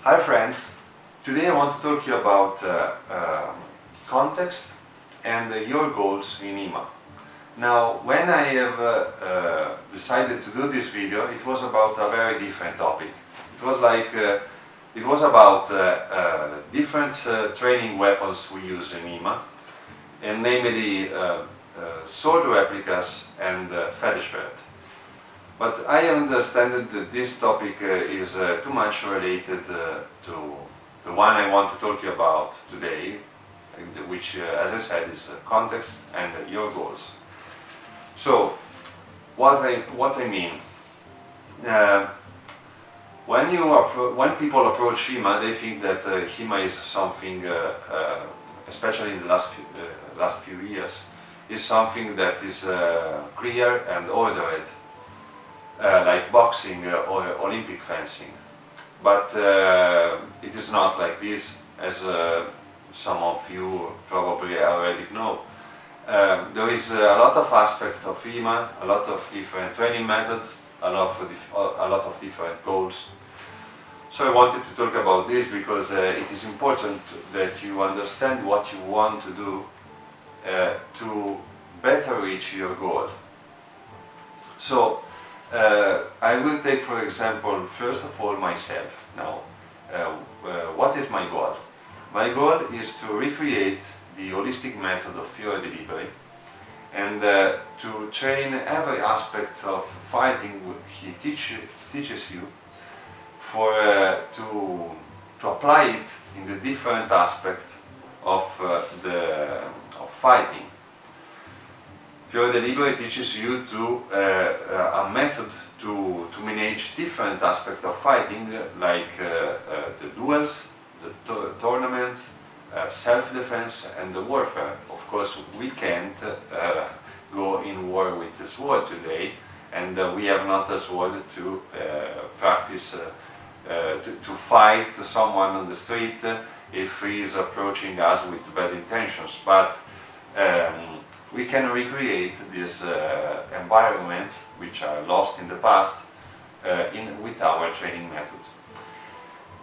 Hi friends, today I want to talk to you about context and your goals in IMA. Now, when I have decided to do this video, it was about a very different topic. It was about different training weapons we use in IMA, and namely sword replicas and Fetischwert. But I understand that this topic is too much related to the one I want to talk to you about today, which, as I said, is context and your goals. So, what I mean, when people approach HEMA, they think that HEMA is something, especially in the last few years, is something that is clear and ordered. Like boxing or Olympic fencing. But it is not like this, as some of you probably already know. There is a lot of aspects of HEMA, a lot of different training methods, a lot of different goals. So I wanted to talk about this because it is important that you understand what you want to do to better reach your goal. So, I will take, for example, first of all, myself. Now, what is my goal? My goal is to recreate the holistic method of Fiore di Liberi and to train every aspect of fighting he teaches you to apply it in the different aspects of fighting. Fiore di Liberi teaches you a method to manage different aspects of fighting, like the duels, the tournaments, self-defense and the warfare. Of course, we can't go in war with the sword today, and we have not a sword to practice, to fight someone on the street if he is approaching us with bad intentions. But we can recreate these environments which are lost in the past with our training method.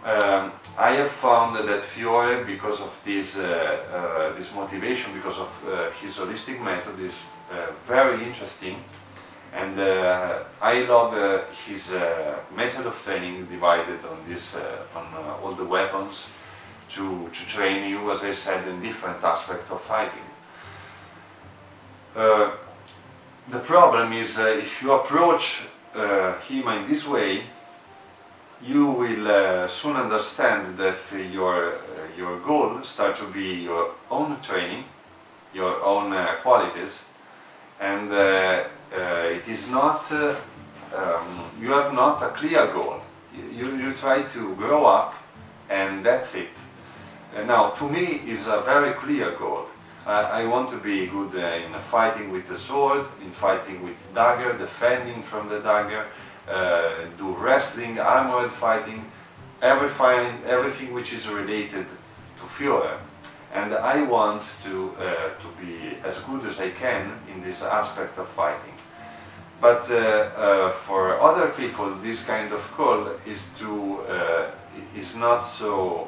I have found that Fiore, because of this motivation, because of his holistic method, is very interesting, and I love his method of training divided on all the weapons to train you, as I said, in different aspects of fighting. The problem is if you approach HEMA in this way, you will soon understand that your goal starts to be your own training, your own qualities, and it is not, you have not a clear goal. You try to grow up and that's it. Now, to me, is a very clear goal. I want to be good in fighting with the sword, in fighting with dagger, defending from the dagger, do wrestling, armored fighting, everything which is related to Fiore. And I want to be as good as I can in this aspect of fighting. But for other people, this kind of goal is not so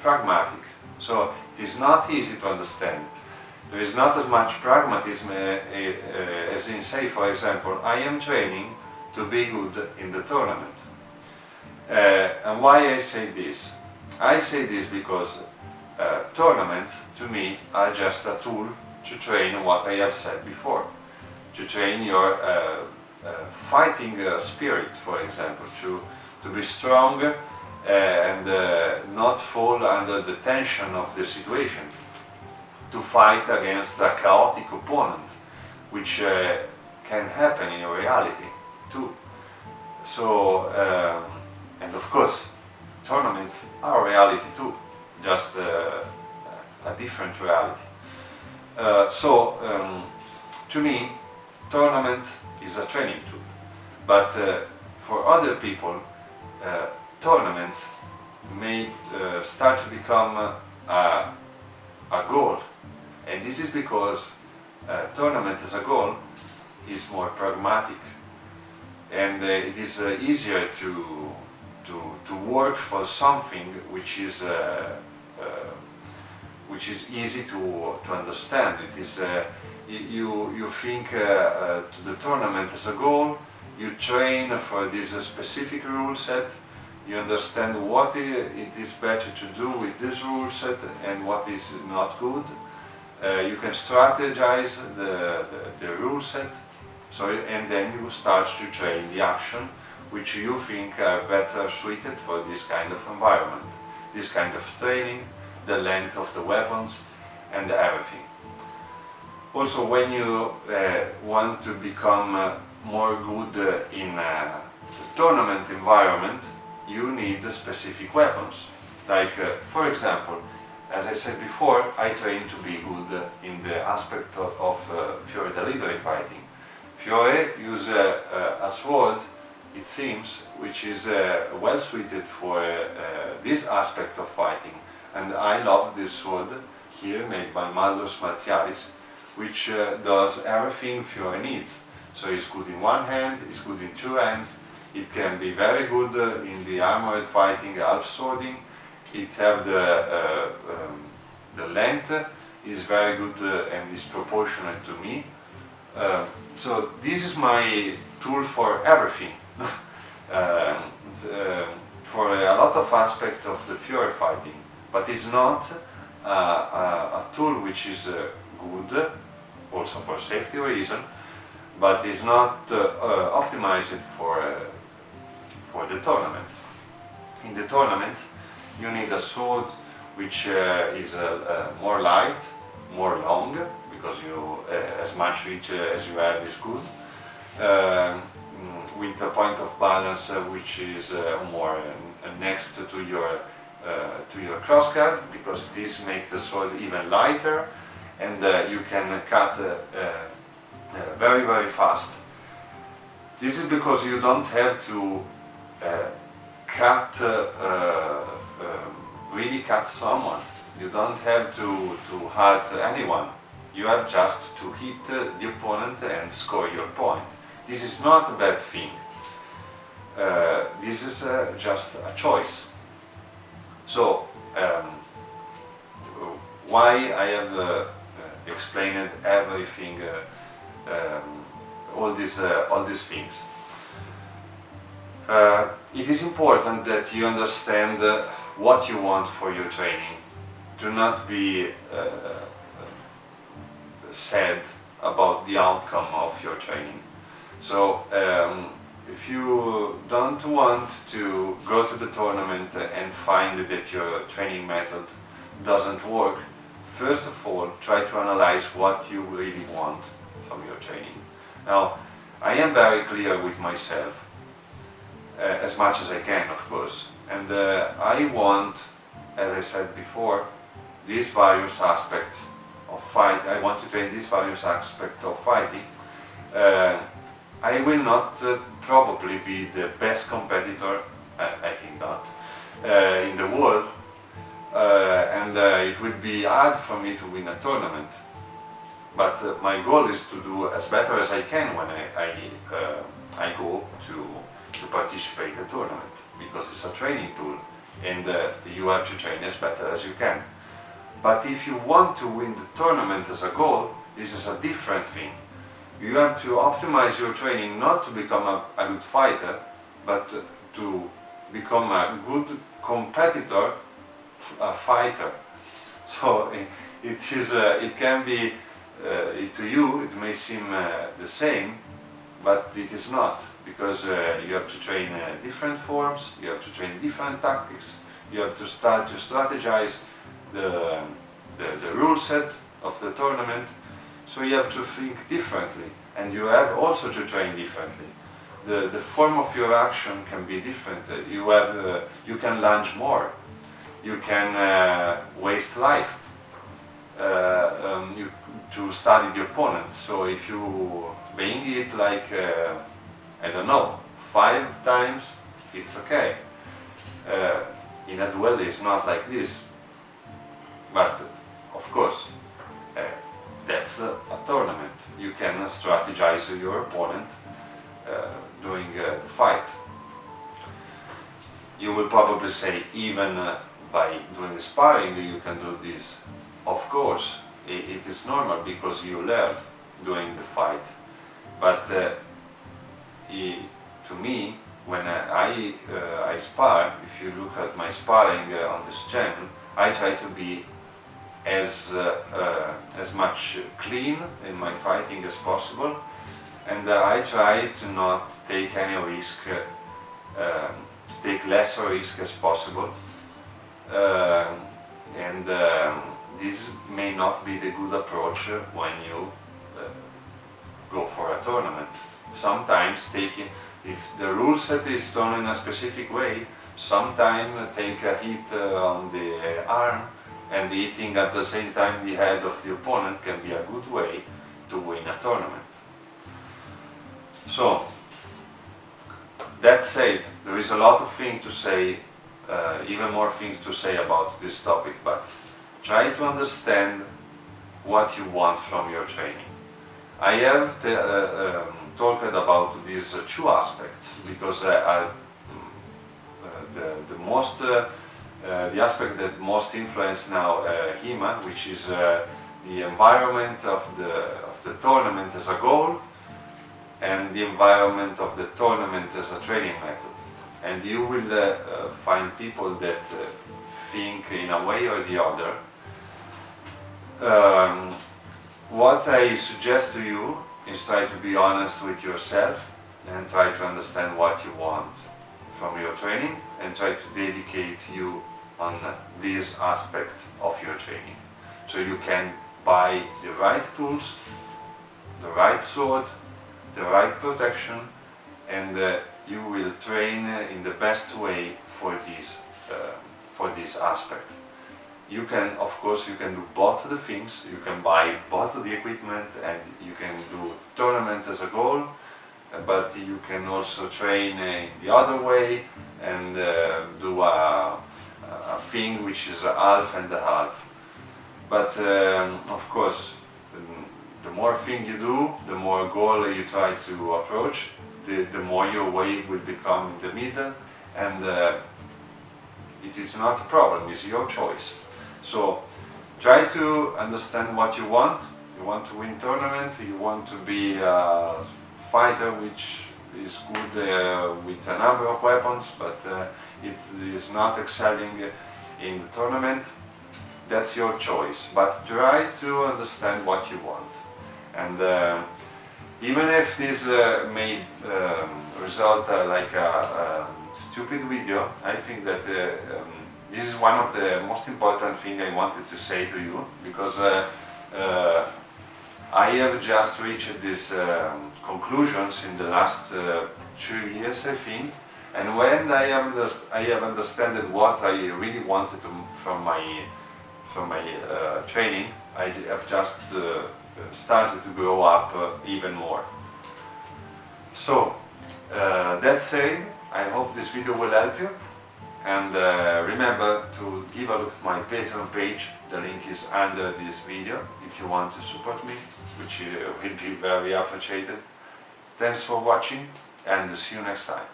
pragmatic. So it is not easy to understand. There is not as much pragmatism as in, say, for example, I am training to be good in the tournament. And why I say this? I say this because tournaments, to me, are just a tool to train what I have said before. To train your fighting spirit, for example, to be strong and not fall under the tension of the situation, to fight against a chaotic opponent, which can happen in reality too. So, and of course, tournaments are reality too, just a different reality. To me, tournament is a training tool, but for other people, tournaments may start to become a goal, and this is because tournament as a goal is more pragmatic, and it is easier to work for something which is easy to understand. It is you think to the tournament as a goal. You train for this specific rule set. You understand what it is better to do with this rule set and what is not good. You can strategize the rule set. So, and then you start to train the action which you think are better suited for this kind of environment, this kind of training, the length of the weapons and everything. Also, when you want to become more good in the tournament environment, you need specific weapons. Like, for example, as I said before, I train to be good in the aspect of Fiore da Liberi fighting. Fiore uses a sword, it seems, which is well suited for this aspect of fighting. And I love this sword here, made by Malleus Martialis, which does everything Fiore needs. So it's good in one hand, it's good in two hands, it can be very good in the armored fighting, half swording. It have the length is very good and is proportionate to me. So this is my tool for everything. For a lot of aspects of the Fiore fighting, but it's not a tool which is good, also for safety reason, but it's not optimized for the tournament. In the tournament, you need a sword which is more light, more long, because you as much reach as you have is good, with a point of balance which is more next to your crossguard, because this makes the sword even lighter, and you can cut very, very fast. This is because you don't have to really cut someone. You don't have to hurt anyone. You have just to hit the opponent and score your point. This is not a bad thing. This is just a choice. So, why I have explained everything, all these things. It is important that you understand what you want for your training. Do not be sad about the outcome of your training. So, if you don't want to go to the tournament and find that your training method doesn't work, first of all, try to analyze what you really want from your training. Now, I am very clear with myself, as much as I can, of course, and I want, as I said before, these various aspects of fight. I want to train these various aspects of fighting. I will not probably be the best competitor, I think not, in the world, and it will be hard for me to win a tournament. But my goal is to do as better as I can when I go to participate in a tournament, because it's a training tool, and you have to train as better as you can. But if you want to win the tournament as a goal, this is a different thing. You have to optimize your training not to become a good fighter, but to become a good competitor, a fighter. So it can be, to you it may seem the same, but it is not, because you have to train different forms, you have to train different tactics, you have to start to strategize the rule set of the tournament. So you have to think differently, and you have also to train differently. The form of your action can be different. You can lunge more, you can waste life to study the opponent. So if you bang it like, I don't know, 5 times, it's okay. In a duel it's not like this. But of course, that's a tournament. You can strategize your opponent during the fight. You will probably say, even by doing sparring you can do this. Of course, it is normal because you learn doing the fight. But to me, when I spar, if you look at my sparring on this channel, I try to be as much clean in my fighting as possible, and I try to not take any risk, to take less risk as possible, and this may not be the good approach when you go for a tournament. Sometimes if the rule set is done in a specific way, sometimes take a hit on the arm and hitting at the same time the head of the opponent can be a good way to win a tournament. So, that said, there is a lot of things to say, even more things to say about this topic, but try to understand what you want from your training. I have talked about these two aspects because the aspect that most influence now HEMA, which is the environment of the tournament as a goal and the environment of the tournament as a training method. And you will find people that think in a way or the other. What I suggest to you is try to be honest with yourself and try to understand what you want from your training and try to dedicate you on this aspect of your training. So you can buy the right tools, the right sword, the right protection, and you will train in the best way for this aspect. You can, of course, you can do both the things. You can buy both the equipment and you can do tournament as a goal, but you can also train in the other way and do a thing which is a half and a half. But of course, the more thing you do, the more goal you try to approach, the more your way will become in the middle, and it is not a problem, it's your choice. So try to understand what you want. You want to win tournament, you want to be a fighter which is good with a number of weapons, but it is not excelling in the tournament. That's your choice, but try to understand what you want. And even if this may result like a stupid video, I think that this is one of the most important things I wanted to say to you, because I have just reached these conclusions in the last 2 years, I think, and when I have understood what I really wanted from my training, I have just started to grow up even more. So, that said, I hope this video will help you, and remember to give a look at my Patreon page. The link is under this video if you want to support me, which will be very appreciated. Thanks for watching and see you next time.